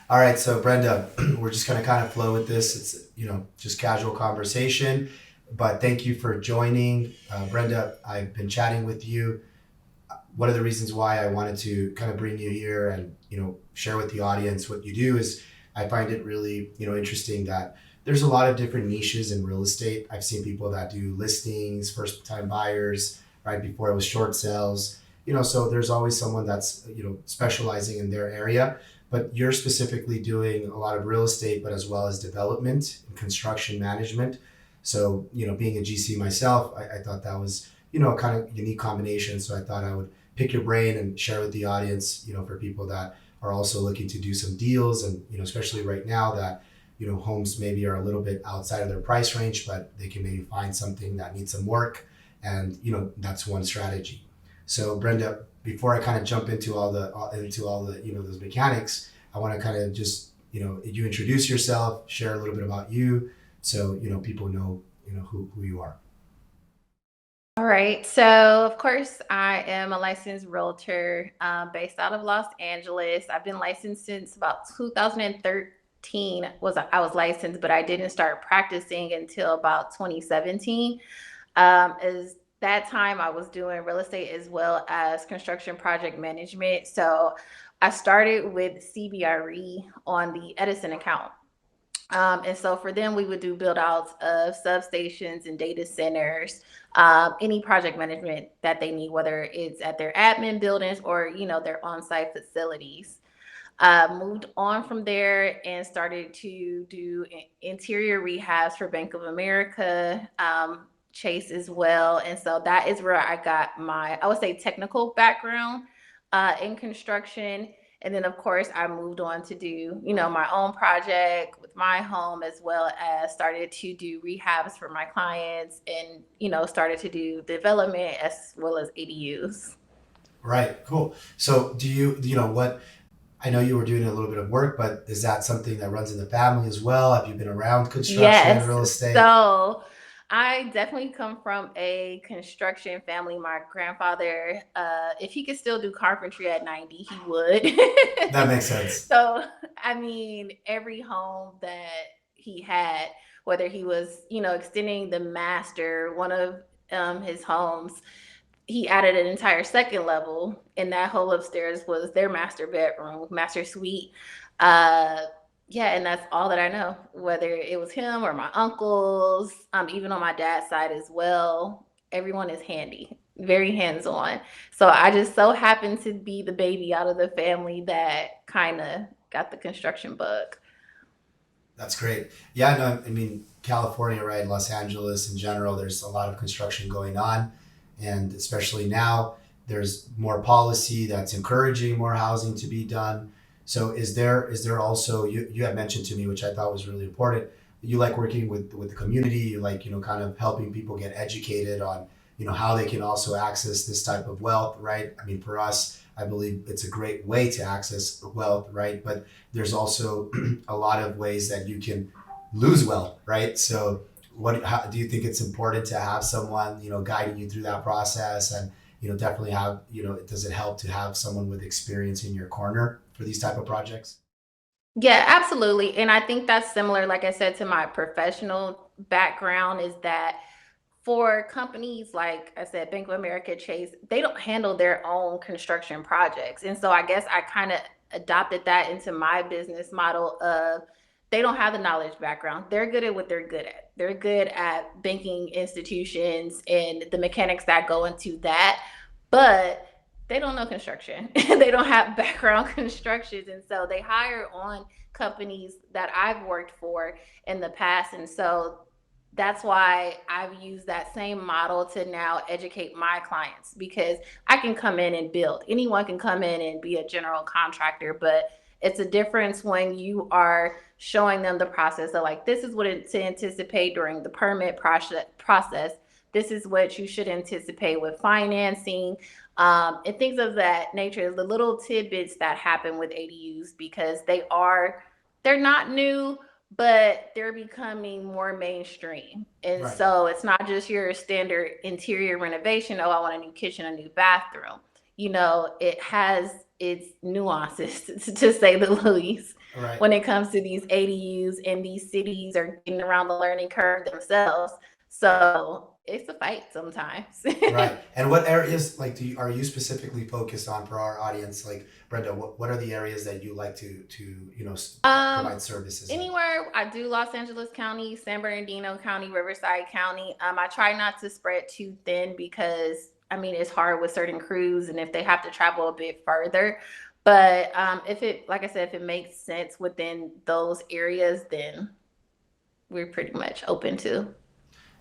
All right, so Brenda, we're just gonna kind of flow with this. It's just casual conversation, but thank you for joining, Brenda. I've been chatting with you. One of the reasons why I wanted to kind of bring you here and share with the audience what you do is I find it really interesting that there's a lot of different niches in real estate. I've seen people that do listings, first time buyers, right before it was short sales. So there's always someone that's specializing in their area, but you're specifically doing a lot of real estate, but as well as development and construction management. So being a GC myself, I thought that was a kind of unique combination. So I thought I would pick your brain and share with the audience, for people that are also looking to do some deals, and especially right now that homes maybe are a little bit outside of their price range, but they can maybe find something that needs some work, and that's one strategy. So Brenda, before I kind of jump into all the those mechanics, I want to kind of just you introduce yourself, share a little bit about you, so people know who you are. All right. So, of course, I am a licensed realtor based out of Los Angeles. I've been licensed since about 2013. I was licensed, but I didn't start practicing until about 2017. As that time, I was doing real estate as well as construction project management. So, I started with CBRE on the Edison account. And so for them, we would do build outs of substations and data centers, any project management that they need, whether it's at their admin buildings or, their on-site facilities. Moved on from there and started to do interior rehabs for Bank of America, Chase as well. And so that is where I got my, I would say, technical background in construction. And then, of course, I moved on to do, my own project with my home, as well as started to do rehabs for my clients and, started to do development as well as ADUs. Right, cool. So do you know what, I know you were doing a little bit of work, but is that something that runs in the family as well? Have you been around construction, Yes. real estate? So I definitely come from a construction family. My grandfather, if he could still do carpentry at 90, he would. That makes sense. So, I mean, every home that he had, whether he was, extending the master, one of his homes, he added an entire second level, and that whole upstairs was their master bedroom, master suite. Uh, yeah, and that's all that I know. Whether it was him or my uncles, even on my dad's side as well, everyone is handy, very hands on. So I just so happened to be the baby out of the family that kind of got the construction bug. That's great. Yeah, no, I mean California, right? Los Angeles in general, there's a lot of construction going on, and especially now, there's more policy that's encouraging more housing to be done. So is there also, you had mentioned to me, which I thought was really important. You like working with the community. You like kind of helping people get educated on how they can also access this type of wealth, right? I mean, for us, I believe it's a great way to access wealth, right? But there's also a lot of ways that you can lose wealth, right? So how do you think it's important to have someone guiding you through that process, and definitely have does it help to have someone with experience in your corner for these type of projects? Yeah, absolutely. And I think that's similar, like I said, to my professional background, is that for companies like I said, Bank of America, Chase, they don't handle their own construction projects. And so I guess I kind of adopted that into my business model of they don't have the knowledge background. They're good at what they're good at. They're good at banking institutions and the mechanics that go into that. But they don't know construction. They don't have background constructions. And so they hire on companies that I've worked for in the past. And so that's why I've used that same model to now educate my clients, because I can come in and build. Anyone can come in and be a general contractor, but it's a difference when you are showing them the process of, like, this is what to anticipate during the permit process. This is what you should anticipate with financing, and things of that nature. The little tidbits that happen with ADUs, because they're not new, but they're becoming more mainstream. And Right. so it's not just your standard interior renovation. Oh, I want a new kitchen, a new bathroom. It has its nuances, to say the least. Right. when it comes to these ADUs, and these cities are getting around the learning curve themselves. So it's a fight sometimes. Right. And what areas like are you specifically focused on for our audience? Like Brenda, what are the areas that you like to um, provide services in? Anywhere I do, Los Angeles County, San Bernardino County, Riverside County. I try not to spread too thin because I mean it's hard with certain crews and if they have to travel a bit further. But if it, like I said, if it makes sense within those areas, then we're pretty much open to.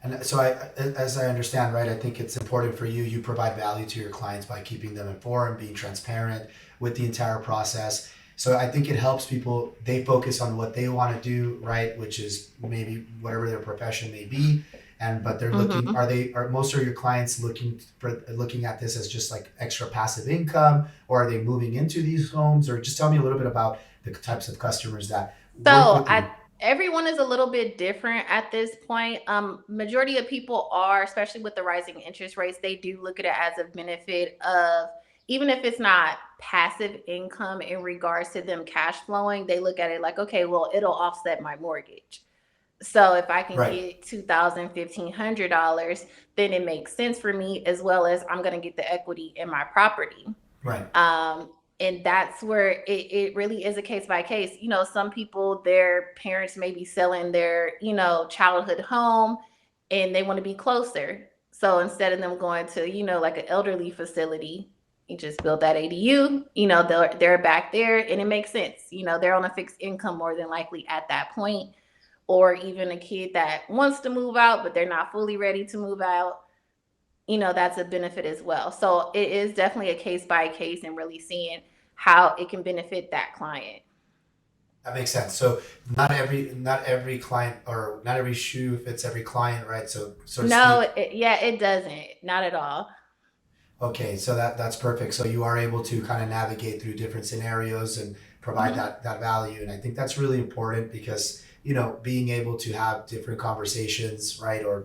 And so as I understand, right, I think it's important for you. You provide value to your clients by keeping them informed, being transparent with the entire process. So I think it helps people. They focus on what they want to do, right, which is maybe whatever their profession may be. And but they're looking. Hmm. Are most of your clients looking at this as just like extra passive income, or are they moving into these homes? Or just tell me a little bit about the types of customers that work So with I you. everyone is a little bit different at this point. Majority of people are, especially with the rising interest rates, they do look at it as a benefit of, even if it's not passive income in regards to them cash flowing, they look at it like, okay, well, it'll offset my mortgage. So if I can Right. get $2,000, $1,500, then it makes sense for me, as well as I'm going to get the equity in my property. Right. And that's where it really is a case by case. Some people, their parents may be selling their, childhood home and they want to be closer. So instead of them going to, like an elderly facility, you just build that ADU, they're back there and it makes sense. They're on a fixed income more than likely at that point. Or even a kid that wants to move out, but they're not fully ready to move out, that's a benefit as well. So it is definitely a case by case and really seeing how it can benefit that client. That makes sense. So not every client or not every shoe fits every client, right? So to No, speak. yeah, it doesn't. Not at all. Okay, so that's perfect. So you are able to kind of navigate through different scenarios and provide Hmm. that value, and I think that's really important because being able to have different conversations, right, or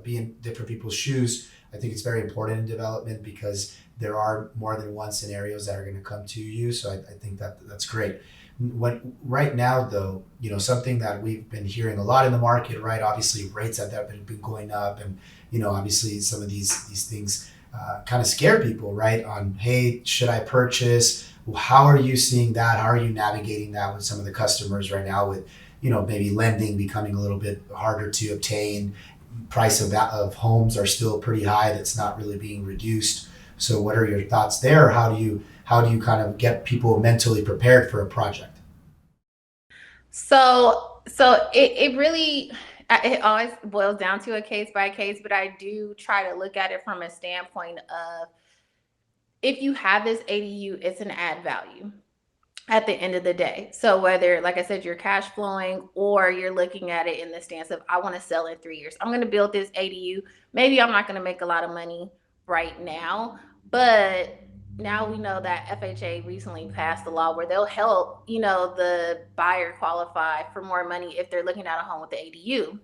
be in different people's shoes. I think it's very important in development because there are more than one scenarios that are going to come to you. So I think that's great. When right now, though, something that we've been hearing a lot in the market, right? Obviously, rates have been going up, and obviously some of these things kind of scare people, right? On, hey, should I purchase? How are you seeing that? How are you navigating that with some of the customers right now? With maybe lending becoming a little bit harder to obtain, price of homes are still pretty high. That's not really being reduced. So, what are your thoughts there? How do you kind of get people mentally prepared for a project? So it really, it always boils down to a case by case, but I do try to look at it from a standpoint of, if you have this ADU, it's an add value at the end of the day. So whether, like I said, you're cash flowing or you're looking at it in the stance of, I want to sell in 3 years. I'm going to build this ADU. Maybe I'm not going to make a lot of money right now, but now we know that FHA recently passed a law where they'll help, the buyer qualify for more money if they're looking at a home with the ADU.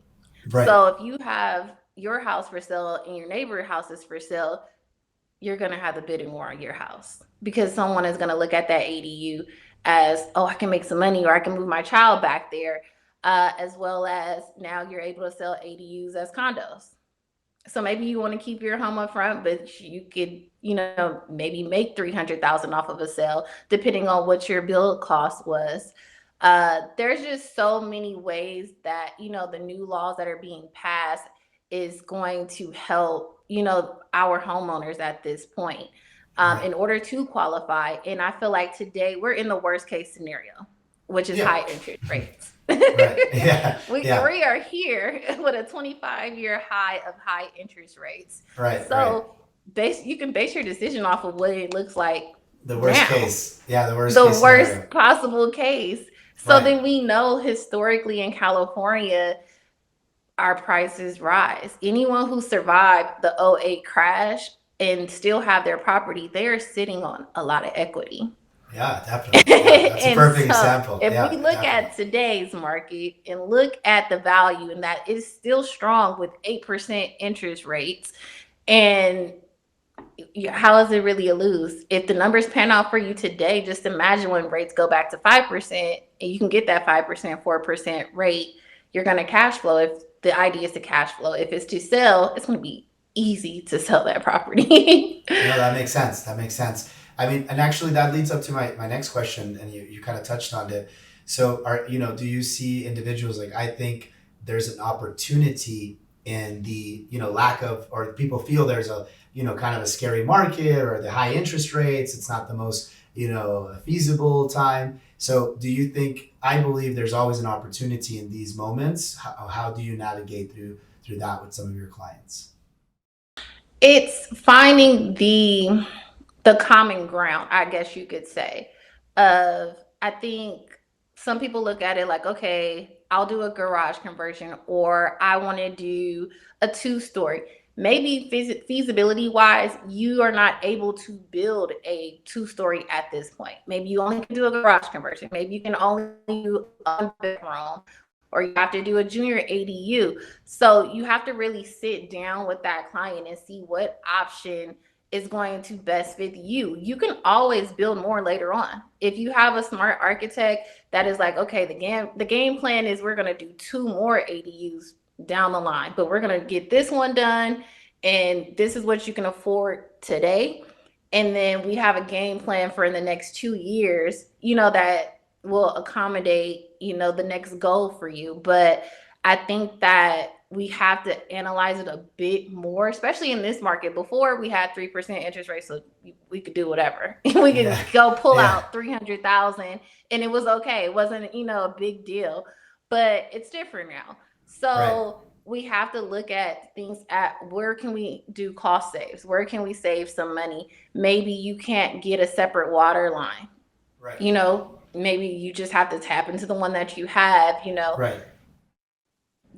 Right. So if you have your house for sale and your neighbor house is for sale, you're going to have the bidding war on your house because someone is going to look at that ADU as, oh, I can make some money or I can move my child back there, as well as now you're able to sell ADUs as condos. So maybe you want to keep your home up front, but you could, maybe make 300,000 off of a sale, depending on what your build cost was. There's just so many ways that, the new laws that are being passed is going to help, our homeowners at this point, Right. in order to qualify. And I feel like today we're in the worst case scenario, which is Yeah. high interest rates. Right. Yeah. we Yeah. we are here with a 25-year high of high interest rates. Right. Right. So you can base your decision off of what it looks like The worst now, case. Yeah. The worst the case scenario. worst possible case. So Right. then we know historically in California, our prices rise. Anyone who survived the '08 crash and still have their property, they are sitting on a lot of equity. Yeah. Definitely. Yeah. That's a And perfect so example. if we Yeah. look Definitely. at today's market and look at the value, and that is still strong with 8% interest rates, and how is it really a lose? If the numbers pan out for you today, just imagine when rates go back to 5% and you can get that 5%, 4% rate, you're going to cash flow. If the idea is to cash flow, if it's to sell, it's going to be easy to sell that property. No, that makes sense. That makes sense. I mean, and actually that leads up to my next question, and you kind of touched on it. So do you see individuals, like, I think there's an opportunity in the, lack of, or people feel there's a, kind of a scary market, or the high interest rates, it's not the most, feasible time. So do you think, I believe there's always an opportunity in these moments. How do you navigate through that with some of your clients? It's finding the common ground, I guess you could say. Of I think some people look at it like, okay, I'll do a garage conversion, or I want to do a two-story. Maybe feasibility wise, you are not able to build a two-story at this point. Maybe you only can do a garage conversion. Maybe you can only do a bedroom, or you have to do a junior ADU. So you have to really sit down with that client and see what option is going to best fit you. You can always build more later on. If you have a smart architect that is like, okay, the game plan is we're going to do two more ADUs down the line, but we're going to get this one done, and this is what you can afford today. And then we have a game plan for in the next 2 years, that will accommodate, the next goal for you. But I think that we have to analyze it a bit more, especially in this market. Before we had 3% interest rate, so we could do whatever. We could Yeah. go pull Yeah. out 300,000, and it was okay. It wasn't, a big deal. But it's different now. Right. So we have to look at things at where can we do cost saves? Where can we save some money? Maybe you can't get a separate water line. Right. Maybe you just have to tap into the one that you have. Right.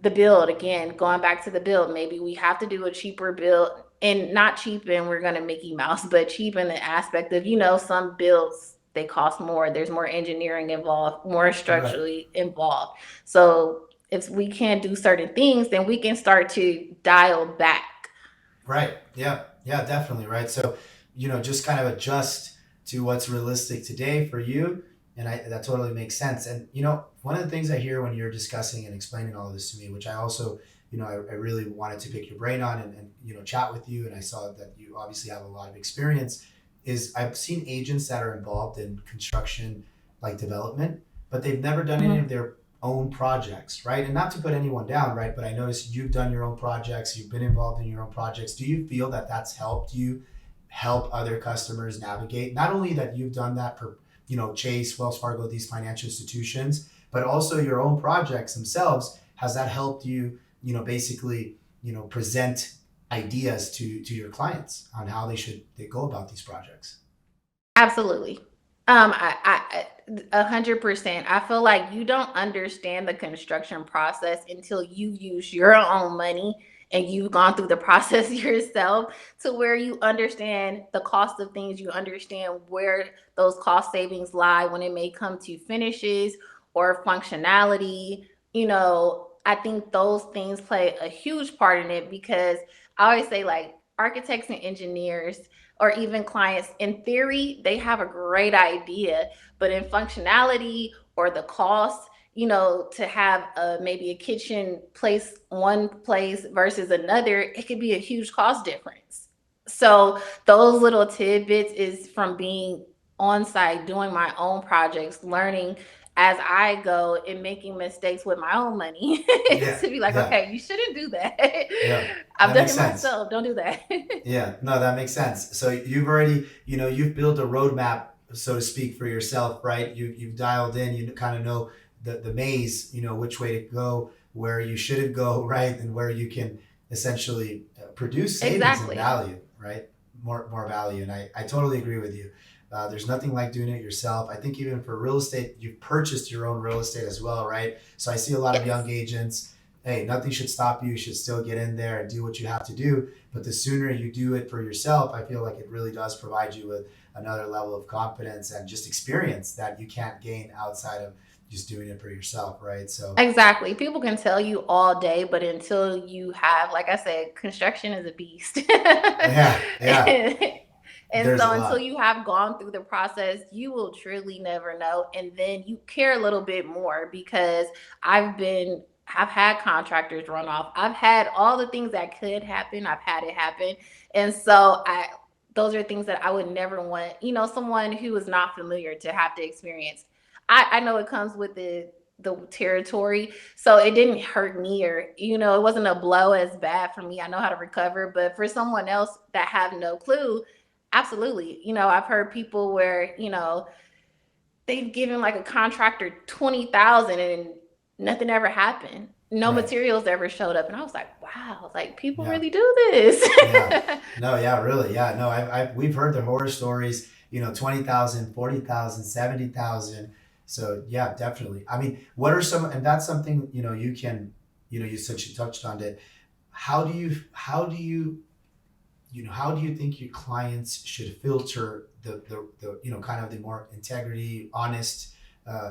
The build, again, going back to the build, maybe we have to do a cheaper build, and not cheap and we're going to Mickey Mouse, but cheap in the aspect of, some builds, they cost more. There's more engineering involved, more Right. structurally involved. So if we can't do certain things, then we can start to dial back. Right. Yeah. Yeah, definitely. Right. So, just kind of adjust to what's realistic today for you. And that totally makes sense. And, one of the things I hear when you're discussing and explaining all of this to me, which I also, I really wanted to pick your brain on, and, chat with you. And I saw that you obviously have a lot of experience, is I've seen agents that are involved in construction, like development, but they've never done any Mhm. of their own projects, right? And not to put anyone down, right? But I noticed you've done your own projects, you've been involved in your own projects. Do you feel that that's helped you help other customers navigate? Not only that you've done that for, Chase, Wells Fargo, these financial institutions, but also your own projects themselves. Has that helped you, basically, present ideas to your clients on how they go about these projects? Absolutely. I 100%. I feel like you don't understand the construction process until you use your own money and you've gone through the process yourself, to where you understand the cost of things, you understand where those cost savings lie when it may come to finishes or functionality. I think those things play a huge part in it, because I always say, like, architects and engineers, or even clients, in theory, they have a great idea, but in functionality or the cost, to have maybe a kitchen place one place versus another, it could be a huge cost difference. So those little tidbits is from being on site, doing my own projects, learning as I go, and making mistakes with my own money Yeah. to be like, Yeah. okay, you shouldn't do that. Yeah. I've That done makes it sense. myself. Don't do that. Yeah, no, that makes sense. So you've already, you've built a roadmap, so to speak, for yourself, right? You've dialed in, you kind of know the maze, which way to go, where you shouldn't go, right, and where you can essentially produce savings and Exactly. value, right? More value, and I totally agree with you. There's nothing like doing it yourself. I think even for real estate, you've purchased your own real estate as well, right? So I see a lot of young Yes. agents. Hey, nothing should stop you. You should still get in there and do what you have to do, but the sooner you do it for yourself, I feel like it really does provide you with another level of confidence and just experience that you can't gain outside of just doing it for yourself, right? So, Exactly. People can tell you all day, but until you have, like I said, construction is a beast. yeah, yeah. And There's a so until lot. you have gone through the process, you will truly never know. And then you care a little bit more because I've had contractors run off. I've had all the things that could happen. I've had it happen. And so those are things that I would never want, someone who is not familiar to have to experience. I know it comes with the territory. So it didn't hurt me, or, it wasn't a blow as bad for me. I know how to recover. But for someone else that have no clue, absolutely. I've heard people where, they've given like a contractor 20,000 and nothing ever happened. No Right. materials ever showed up. And I was like, wow, like people Yeah. really do this. Yeah. No, yeah, really. Yeah. No, we've heard the horror stories, 20,000, 40,000, 70,000. So yeah, definitely. I mean, what are some, and that's something, you can, since you touched on it, how do you think your clients should filter the kind of the more integrity, honest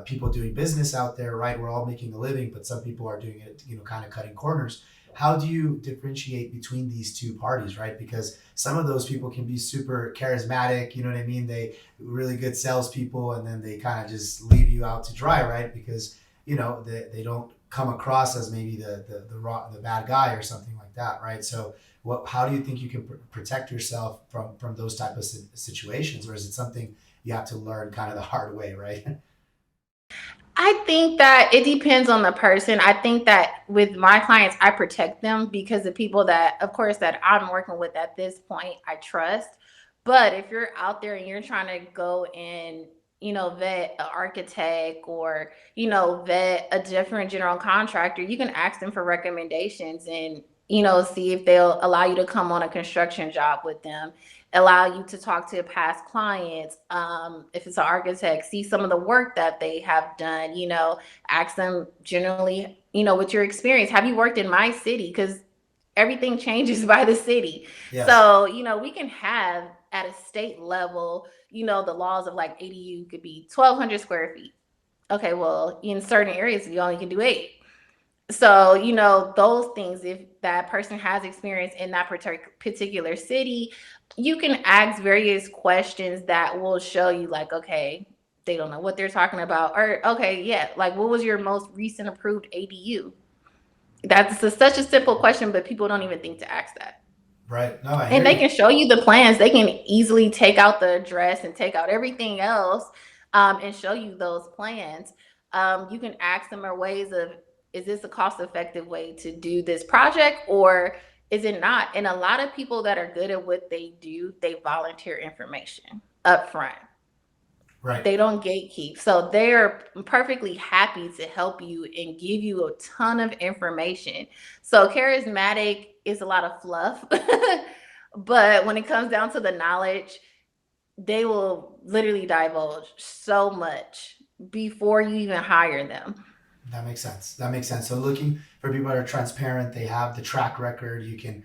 people doing business out there, right? We're all making a living, but some people are doing it, kind of cutting corners. How do you differentiate between these two parties, right? Because some of those people can be super charismatic, you know what I mean? They really good salespeople, and then they kind of just leave you out to dry, right? Because they don't come across as maybe the bad guy or something like that, right? So how do you think you can protect yourself from those type of situations, or is it something you have to learn kind of the hard way, right? I think that it depends on the person. I think that with my clients, I protect them because the people that, of course, that I'm working with at this point, I trust. But if you're out there and you're trying to go and, vet an architect, or, vet a different general contractor, you can ask them for recommendations and, see if they'll allow you to come on a construction job with them, allow you to talk to past clients. If it's an architect, see some of the work that they have done, ask them generally, with your experience, have you worked in my city? Because everything changes by the city. Yes. So, we can have at a state level, the laws of like ADU could be 1,200 square feet. Okay, well, in certain areas, you only can do 8. So, those things, if that person has experience in that particular city, you can ask various questions that will show you, like, okay, they don't know what they're talking about. Or, okay, yeah, like, what was your most recent approved ADU? That's such a simple question, but people don't even think to ask that. Right. No, I And hear they you. can show you the plans. They can easily take out the address and take out everything else, and show you those plans. You can ask them are ways of, is this a cost effective way to do this project, or is it not? And a lot of people that are good at what they do, they volunteer information up front. Right. They don't gatekeep. So they're perfectly happy to help you and give you a ton of information. So charismatic is a lot of fluff. But when it comes down to the knowledge, they will literally divulge so much before you even hire them. That makes sense. That makes sense. So looking for people that are transparent, they have the track record. You can,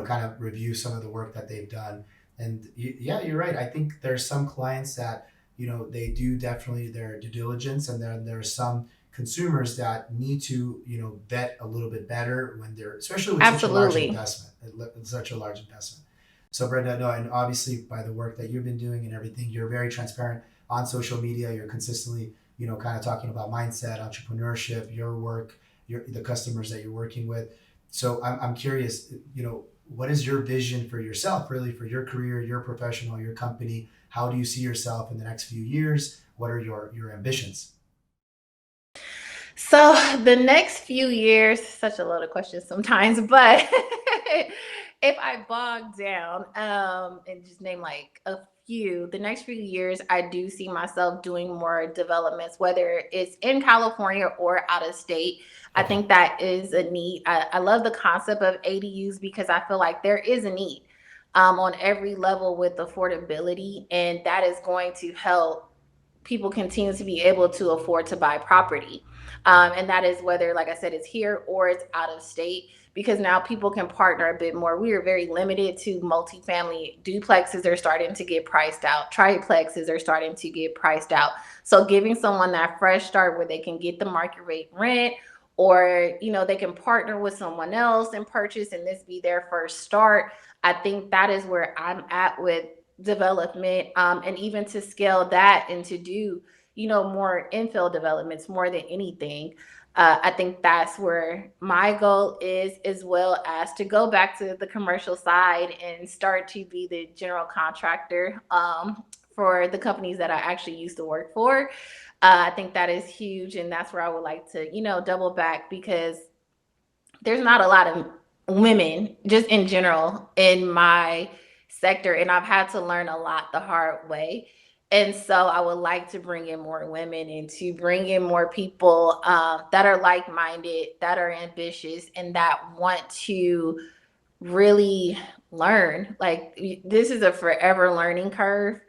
kind of review some of the work that they've done. And yeah, you're right. I think there's some clients that, they do definitely their due diligence, and then there are some consumers that need to, vet a little bit better when they're, especially with such a large Absolutely. investment, such a large investment. So Brenda, no, and obviously by the work that you've been doing and everything, you're very transparent on social media. You're consistently, kind of talking about mindset, entrepreneurship, your work, the customers that you're working with. So I'm curious, what is your vision for yourself, really, for your career, your professional, your company? How do you see yourself in the next few years? What are your ambitions? So the next few years, such a lot of questions sometimes, but if I bog down, and just name like a few, the next few years, I do see myself doing more developments, whether it's in California or out of state. I Okay. think that is a need. I love the concept of ADUs because I feel like there is a need, on every level with affordability, and that is going to help people continue to be able to afford to buy property. And that is whether, like I said, it's here or it's out of state, because now people can partner a bit more. We are very limited to multifamily. Duplexes are starting to get priced out. Triplexes are starting to get priced out. So giving someone that fresh start where they can get the market rate rent, or, they can partner with someone else and purchase, and this be their first start. I think that is where I'm at with development, and even to scale that and to do, more infill developments more than anything. I think that's where my goal is, as well as to go back to the commercial side and start to be the general contractor, for the companies that I actually used to work for. I think that is huge, and that's where I would like to, double back, because there's not a lot of women just in general in my sector, and I've had to learn a lot the hard way. And so I would like to bring in more women and to bring in more people, that are like-minded, that are ambitious, and that want to really learn. Like, this is a forever learning curve.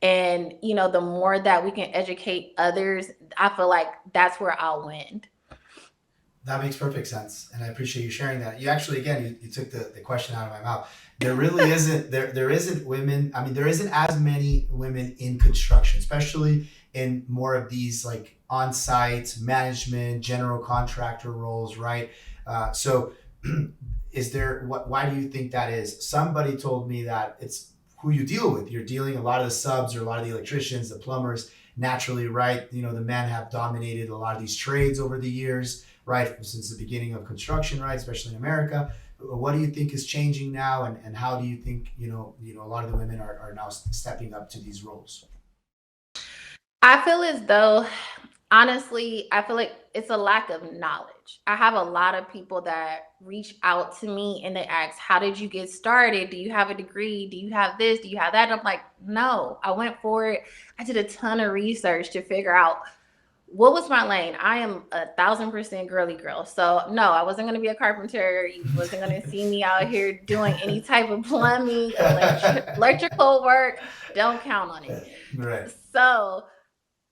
And the more that we can educate others, I feel like that's where I'll win. That makes perfect sense, and I appreciate you sharing that. You actually, again, you took the question out of my mouth. There really isn't there isn't women. I mean, there isn't as many women in construction, especially in more of these like on-site management, general contractor roles, right? So, is there what? Why do you think that is? Somebody told me that it's who you deal with. You're dealing a lot of the subs or a lot of the electricians, the plumbers. Naturally, right? The men have dominated a lot of these trades over the years, right, since the beginning of construction, right, especially in America. What do you think is changing now, and how do you think a lot of the women are now stepping up to these roles? I feel as though, honestly, I feel like it's a lack of knowledge. I have a lot of people that reach out to me and they ask, "How did you get started? Do you have a degree? Do you have this? Do you have that?" And I'm like, "No, I went for it. I did a ton of research to figure out what was my lane. I am 1,000% girly girl. So no, I wasn't gonna be a carpenter. You wasn't gonna see me out here doing any type of plumbing, electrical work. Don't count on it." Right, So,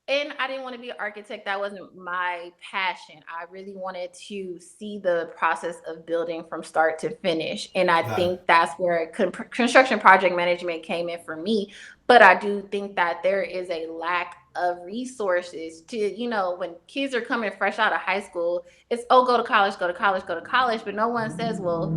and I didn't want to be an architect. That wasn't my passion. I really wanted to see the process of building from start to finish. And I got it. think that's where construction project management came in for me. But I do think that there is a lack of resources to, when kids are coming fresh out of high school, it's, oh, go to college, go to college, go to college. But no one says, well,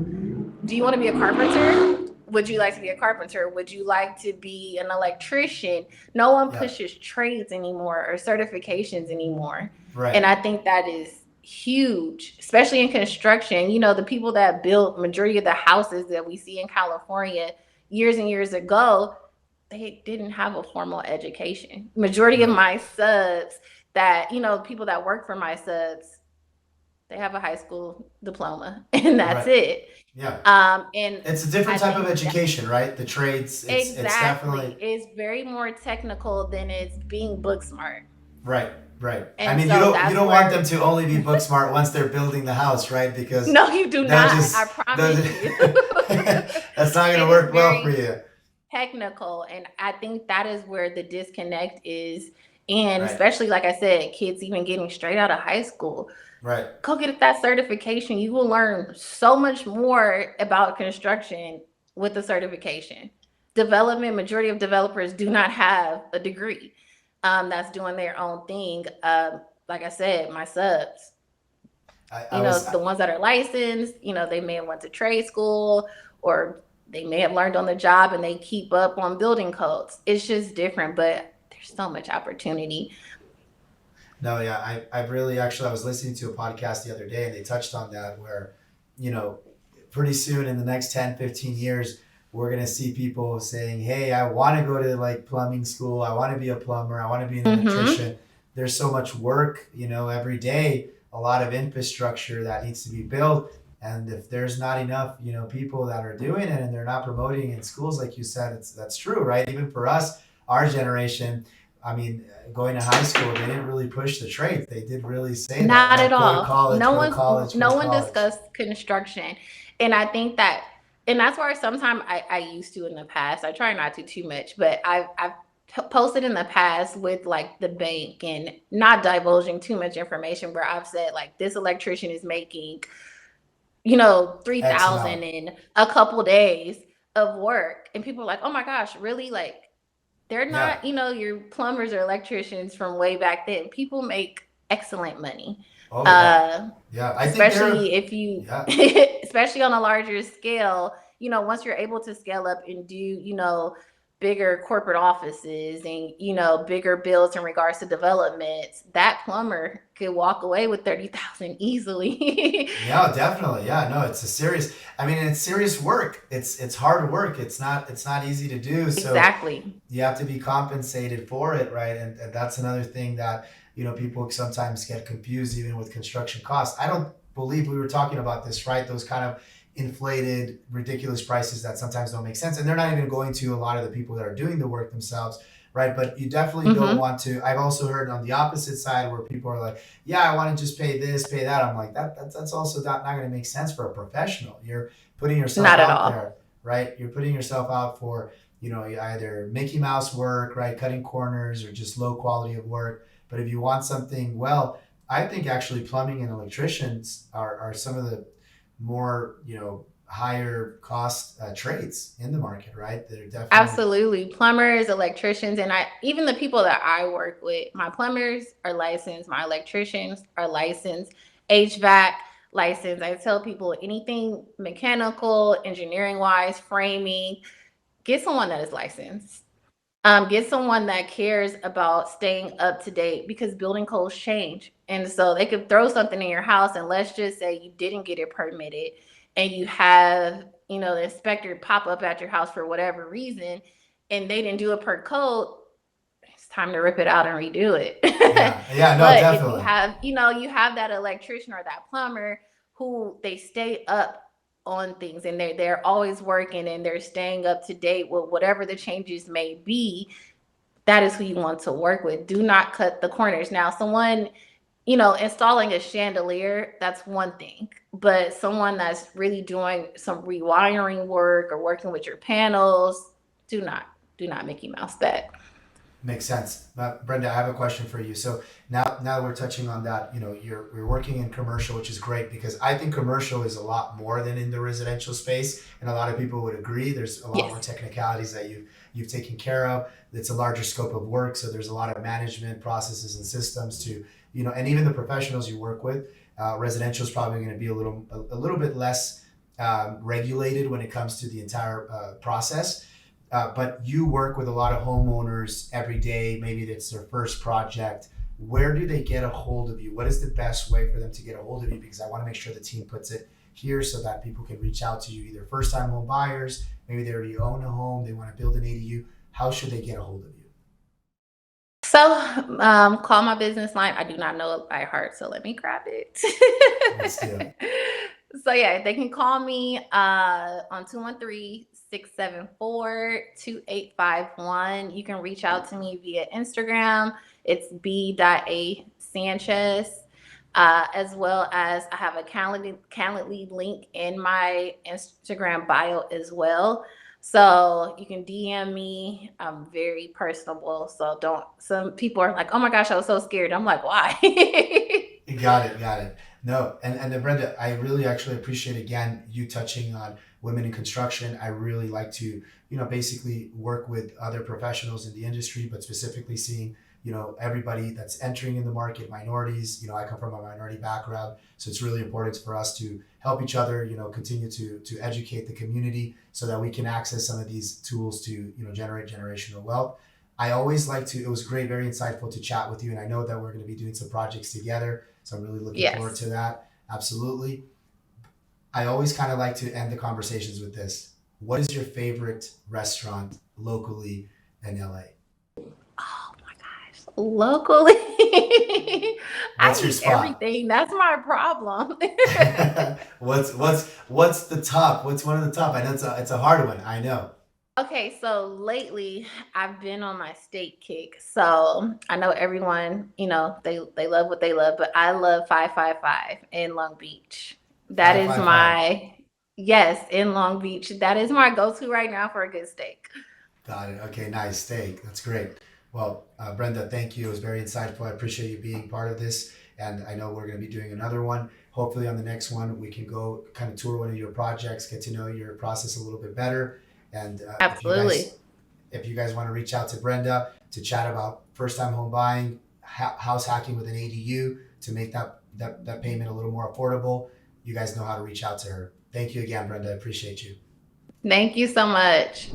do you want to be a carpenter? Would you like to be a carpenter? Would you like to be an electrician? No one Yeah, pushes trades anymore or certifications anymore. right, And I think that is huge, especially in construction. The people that built majority of the houses that we see in California years and years ago, they didn't have a formal education. Majority of right, my subs that, people that work for my subs, they have a high school diploma and that's right. it. Yeah, And it's a different I type of think that education, right? The trades, it's exactly definitely is very more technical than it's being book smart. right, right. I And mean, you so don't you that's don't want them where, to only be book smart once they're building the house, right? Because no, you do that not. I just promise doesn't you. that's not going to It is work well for very you. technical. And I think that is where the disconnect is. And Right, especially, like I said, kids even getting straight out of high school, right, go get that certification. You will learn so much more about construction with the certification. Development, majority of developers do not have a degree, that's doing their own thing. Like I said, my subs, I was the ones that are licensed, they may have went to trade school, or they may have learned on the job and they keep up on building codes. It's just different, but there's so much opportunity. no, yeah, I've really actually, I was listening to a podcast the other day and they touched on that where, you know, pretty soon in the next 10, 15 years, we're going to see people saying, "Hey, I want to go to like plumbing school. I want to be a plumber. I want to be an Mm-hmm. electrician." There's so much work, every day, a lot of infrastructure that needs to be built. And if there's not enough, people that are doing it and they're not promoting in schools, like you said, that's true, right? Even for us, our generation, I mean, going to high school, they didn't really push the trades. They did really say that, Not at right? Go to all. college, go to college, go to No one college. discussed construction. And I think that, and that's where sometimes I used to in the past. I try not to too much, but I've posted in the past with like the bank and not divulging too much information, where I've said like, this electrician is making, X 3,000 amount. in a couple days of work. And people are like, "Oh my gosh, really?" Like, they're Yeah. not, your plumbers or electricians from way back then. People make excellent money. Oh, yeah. Uh, Yeah. I think they're, Especially if you, yeah. especially on a larger scale, once you're able to scale up and do, bigger corporate offices and, bigger bills in regards to developments, that plumber could walk away with 30,000 easily. Yeah, definitely. Yeah, no, it's a serious. I mean, it's serious work. It's hard work. It's not easy to do. So Exactly. you have to be compensated for it, right? And that's another thing that people sometimes get confused, even with construction costs. I don't believe we were talking about this, right? Those kind of inflated, ridiculous prices that sometimes don't make sense, and they're not even going to a lot of the people that are doing the work themselves, right? But you definitely don't Hmm. want to. I've also heard on the opposite side where people are like, "Yeah, I want to just pay this, pay that." I'm like, that's also not going to make sense for a professional. You're putting yourself Not at out all. there, right? You're putting yourself out for either Mickey Mouse work, right, cutting corners, or just low quality of work. But if you want something, well, I think actually plumbing and electricians are some of the more higher cost trades in the market, right? That are definitely. Absolutely. Plumbers, electricians, and even the people that I work with, my plumbers are licensed, my electricians are licensed, HVAC licensed. I tell people anything mechanical, engineering wise, framing, get someone that is licensed. Get someone that cares about staying up to date because building codes change. And so they could throw something in your house, and let's just say you didn't get it permitted and you have, the inspector pop up at your house for whatever reason and they didn't do it per code, it's time to rip it out and redo it. Yeah, yeah, no, But if you definitely. have, you have that electrician or that plumber who they stay up on things and they're always working and they're staying up to date with whatever the changes may be, that is who you want to work with. Do not cut the corners. Now, someone, installing a chandelier, that's one thing. But someone that's really doing some rewiring work or working with your panels, do not, do not Mickey Mouse that. Makes sense. Brenda, I have a question for you. So now we're touching on that. You're working in commercial, which is great because I think commercial is a lot more than in the residential space, and a lot of people would agree. There's a lot more Yes. technicalities that you've taken care of. It's a larger scope of work, so there's a lot of management processes and systems to and even the professionals you work with. Residential is probably going to be a little bit less regulated when it comes to the entire process, but you work with a lot of homeowners every day. Maybe it's their first project. Where do they get a hold of you? What is the best way for them to get a hold of you? Because I want to make sure the team puts it here so that people can reach out to you, either first time home buyers, maybe they already own a home, they want to build an ADU. How should they get a hold of you? So, call my business line. I do not know it by heart, so let me grab it. Let's do it. So yeah, they can call me on 213-674-2851. You can reach out to me via Instagram. It's b.a sanchez. As well as I have a Calendly link in my Instagram bio as well. So you can DM me. I'm very personable. So don't, some people are like, oh my gosh, I was so scared. I'm like, why? Got it, got it. No, and then Brenda, I really actually appreciate again you touching on women in construction. I really like to, basically work with other professionals in the industry, but specifically seeing, everybody that's entering in the market, minorities. I come from a minority background, so it's really important for us to help each other, continue to educate the community so that we can access some of these tools to, generate generational wealth. I always like to, it was great, very insightful to chat with you. And I know that we're going to be doing some projects together. So I'm really looking forward Yes. to that. Absolutely. I always kind of like to end the conversations with this. What is your favorite restaurant locally in LA? Oh my gosh. Locally, What's I your eat spot? everything. That's my problem. What's the top? What's one of the top? I know it's a hard one. I know. Okay, so lately I've been on my steak kick. So I know everyone, they love what they love, but I love 555 in Long Beach. That Five is five five. my, yes, in Long Beach. That is my go-to right now for a good steak. Got it. Okay, nice steak. That's great. Well, Brenda, thank you. It was very insightful. I appreciate you being part of this. And I know we're going to be doing another one. Hopefully, on the next one, we can go kind of tour one of your projects, get to know your process a little bit better. And Absolutely. if you guys want to reach out to Brenda to chat about first time home buying, house hacking with an ADU to make that payment a little more affordable, you guys know how to reach out to her. Thank you again, Brenda. I appreciate you. Thank you so much.